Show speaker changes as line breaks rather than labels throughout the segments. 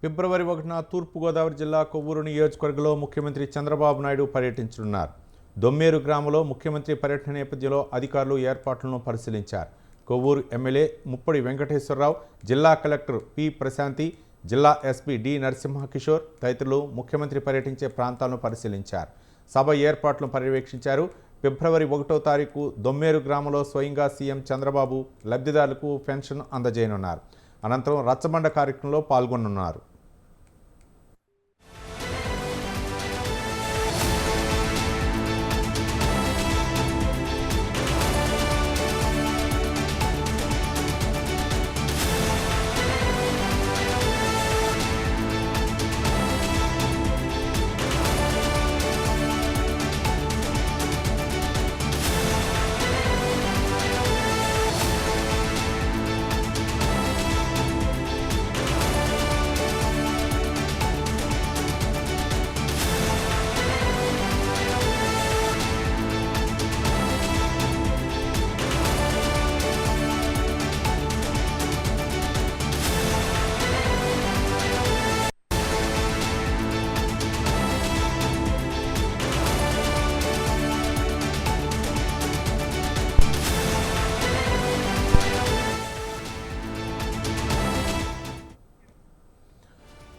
ఫిబ్రవరి 1న తూర్పుగోదావరి జిల్లా కొవ్వూరు నియోజకవర్గంలో ముఖ్యమంత్రి చంద్రబాబు నాయుడు పర్యటించనున్నారు. దొమ్మేరు గ్రామంలో ముఖ్యమంత్రి పర్యటన నేపథ్యంలో అధికారులు ఏర్పాట్లను పరిశీలించారు. కొవ్వూరు ఎమ్మెల్యే ముప్పడి వెంకటేశ్వరరావు, జిల్లా కలెక్టర్ పి ప్రశాంతి, జిల్లా ఎస్పీ డి నరసింహకిషోర్ తదితరులు ముఖ్యమంత్రి పర్యటించే ప్రాంతాలను పరిశీలించారు. సభ ఏర్పాట్లను పర్యవేక్షించారు. ఫిబ్రవరి 1వ తారీఖు దొమ్మేరు గ్రామంలో స్వయంగా సీఎం చంద్రబాబు లబ్ధిదారులకు పెన్షన్ అందజేయనున్నారు. అనంతరం రచ్చబండ కార్యక్రమంలో పాల్గొనున్నారు.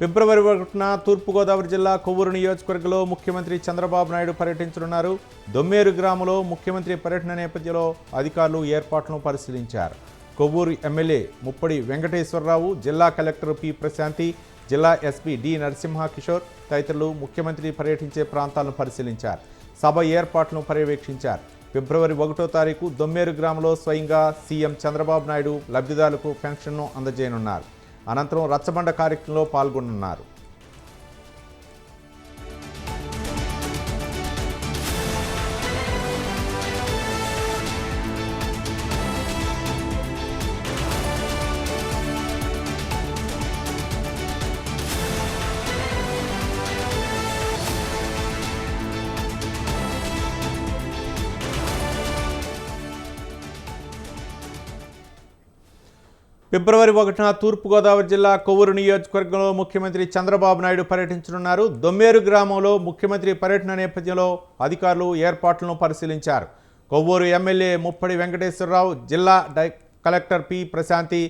ఫిబ్రవరి 1న తూర్పుగోదావరి జిల్లా కొవ్వూరు నియోజకవర్గంలో ముఖ్యమంత్రి చంద్రబాబు నాయుడు పర్యటించనున్నారు. దొమ్మేరు గ్రామంలో ముఖ్యమంత్రి పర్యటన నేపథ్యంలో అధికారులు ఏర్పాట్లను పరిశీలించారు. కొవ్వూరు ఎమ్మెల్యే ముప్పడి వెంకటేశ్వరరావు, జిల్లా కలెక్టర్ పి ప్రశాంతి, జిల్లా ఎస్పీ డి నరసింహకిషోర్ తదితరులు ముఖ్యమంత్రి పర్యటించే ప్రాంతాలను పరిశీలించారు. సభ ఏర్పాట్లను పర్యవేక్షించారు. ఫిబ్రవరి 1వ తారీఖు దొమ్మేరు గ్రామంలో స్వయంగా సీఎం చంద్రబాబు నాయుడు లబ్ధిదారులకు పెన్షన్ను అందజేయనున్నారు. అనంతరం రచ్చబండ కార్యక్రమంలో పాల్గొనున్నారు. ఫిబ్రవరి 1న తూర్పుగోదావరి జిల్లా కొవ్వూరు నియోజకవర్గంలో ముఖ్యమంత్రి చంద్రబాబు నాయుడు పర్యటించనున్నారు. దొమ్మేరు గ్రామంలో ముఖ్యమంత్రి పర్యటన నేపథ్యంలో అధికారులు ఏర్పాట్లను పరిశీలించారు. కొవ్వూరు ఎమ్మెల్యే ముప్పడి వెంకటేశ్వరరావు, జిల్లా కలెక్టర్ పి ప్రశాంతి,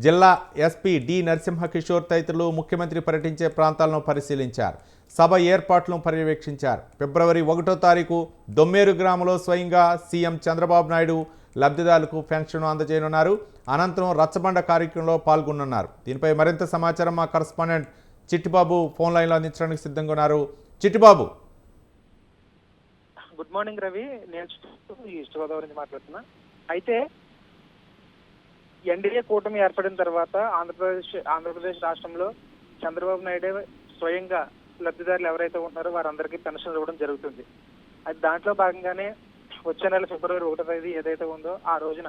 జిల్లా ఎస్పీ డి నరసింహకిషోర్ తదితరులు ముఖ్యమంత్రి పర్యటించే ప్రాంతాలను పరిశీలించారు. సభ ఏర్పాట్లను పర్యవేక్షించారు. ఫిబ్రవరి 1వ తారీఖు దొమ్మేరు గ్రామంలో స్వయంగా సీఎం చంద్రబాబు నాయుడు లబ్ధిదారులకు పెన్షన్ అందజేయనున్నారు. అనంతరం రచ్చబండ కార్యక్రమంలో పాల్గొనున్నారు. దీనిపై మరింత సమాచారం మా కరస్పాండెంట్ చిట్టిబాబు ఫోన్ లైన్లో అందించడానికి సిద్ధంగా ఉన్నారు. Chittibabu,
good morning Ravi. నేను ఈస్ట్ గోదావరి నుంచి మాట్లాడుతున్నా. అయితే ఎన్డీఏ కూటమి ఏర్పడిన తర్వాత ఆంధ్రప్రదేశ్ రాష్ట్రంలో చంద్రబాబు నాయుడే స్వయంగా లబ్ధిదారులు ఎవరైతే ఉన్నారో వారందరికీ పెన్షన్ ఇవ్వడం జరుగుతుంది. అది దాంట్లో భాగంగానే వచ్చే నెల ఫిబ్రవరి 1వ తేదీ ఏదైతే ఉందో ఆ రోజున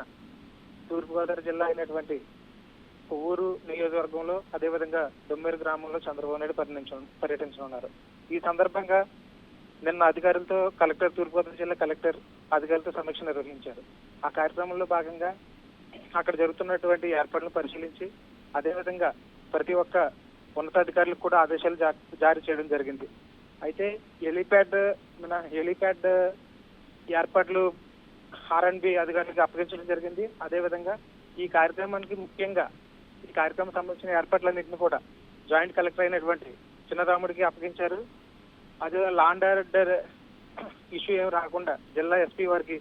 తూర్పుగోదావరి జిల్లా అయినటువంటి కొవ్వూరు నియోజకవర్గంలో, అదేవిధంగా దొమ్మేరు గ్రామంలో చంద్రబాబు నాయుడు పర్యటించనున్నారు. ఈ సందర్భంగా నిన్న అధికారులతో తూర్పుగోదావరి జిల్లా కలెక్టర్ అధికారులతో సమీక్ష నిర్వహించారు. ఆ కార్యక్రమంలో భాగంగా అక్కడ జరుగుతున్నటువంటి ఏర్పాట్లను పరిశీలించి అదేవిధంగా ప్రతి ఒక్క ఉన్నతాధికారులకు కూడా ఆదేశాలు జారీ చేయడం జరిగింది. అయితే హెలీప్యాడ్ ఏర్పాట్లు ఆర్ఎండ్బి అధికారులకు అప్పగించడం జరిగింది. అదేవిధంగా ఈ కార్యక్రమం సంబంధించిన ఏర్పాట్లన్నింటినీ కూడా జాయింట్ కలెక్టర్ అయినటువంటి చిన్నరాముడికి అప్పగించారు. అదే లాండ్ ఆర్డర్ ఇష్యూ ఏమి రాకుండా జిల్లా ఎస్పీ వారికి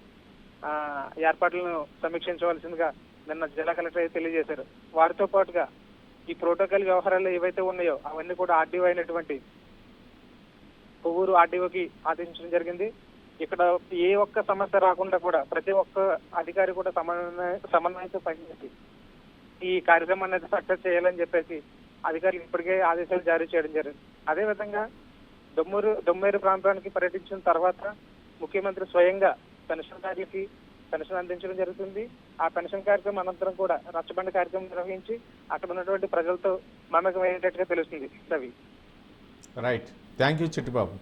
ఏర్పాట్లను సమీక్షించవలసిందిగా నిన్న జిల్లా కలెక్టర్ అయితే తెలియజేశారు. వారితో పాటుగా ఈ ప్రోటోకాల్ వ్యవహారాలు ఏవైతే ఉన్నాయో అవన్నీ కూడా ఆర్డీఓ అయినటువంటి కొవ్వూరు ఆర్డీఓకి ఆదేశించడం జరిగింది. ఇక్కడ ఏ ఒక్క సమస్య రాకుండా కూడా ప్రతి ఒక్క అధికారి కూడా సమన్వయంతో పనిచేసి ఈ కార్యక్రమం అనేది సక్సెస్ చేయాలని చెప్పేసి అధికారులు ఇప్పటికే ఆదేశాలు జారీ చేయడం జరిగింది. అదేవిధంగా దొమ్మేరు ప్రాంతానికి పర్యటించిన తర్వాత ముఖ్యమంత్రి స్వయంగా పెన్షన్దారులకి పెన్షన్ అందించడం జరుగుతుంది. ఆ పెన్షన్ కార్యక్రమం అనంతరం కూడా రచ్చబండ కార్యక్రమం నిర్వహించి అక్కడ ఉన్నటువంటి ప్రజలతో మమేకమయ్యేటట్టుగా తెలుస్తుంది. Ravi,
right, thank you Chittibabu.